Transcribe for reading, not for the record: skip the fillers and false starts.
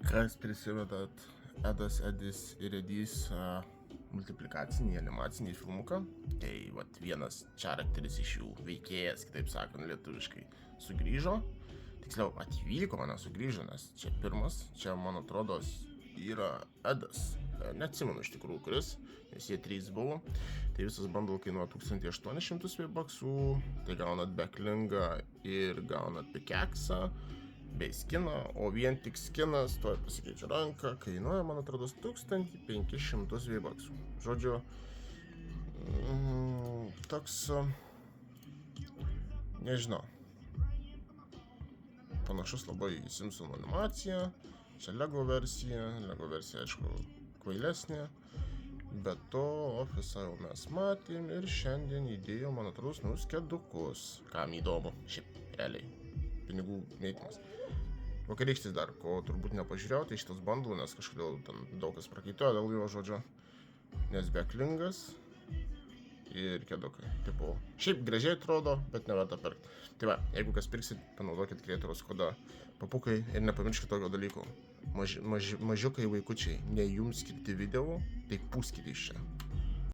Kas prisimedat Edas, Edis ir Edys multiplikacinį animacinį filmuką, tai vat vienas charakteris iš jų, veikėjas, kitaip sakant, lietuviškai, sugrįžo. Tiksliau, atvyko mane sugrįžo, nes čia pirmas, čia man atrodo yra Edas. Neatsimenu iš tikrųjų kuris, nes jie 3 buvo. Tai visas bundle kainuoja 1800 V-bucksų, tai gaunat backlingą ir gaunat pikeksą bei skiną, o vien tik skinas, tuoj pasikeičiu ranką, kainuoja, man atrodo, 1500 V-bucksų. Žodžiu, toks, nežinau, panašus labai į Simpsonų animaciją. Čia Lego versija, aišku, kvailesnė, bet to ofisą jau mes matėm ir šiandien įdėjo, man atrodo, naujus kedukus, kam įdomu, šiaip realiai, pinigų mėtymas. Vakarykštis dar, ko turbūt nepažiūrėjau, tai šitas bundle, nes kažkodėl ten daug kas prakaitojo dėl jo žodžio, nes backlingas ir kedukai, tipo, šiaip gražiai atrodo, bet neverta pirkti. Tai va, jeigu kas pirksit, panaudokit kreatoros kodą papukai ir nepamirškit tokio dalyko. Mažiukai vaikučiai, ne jums skirti video, tai pūskite iš čia.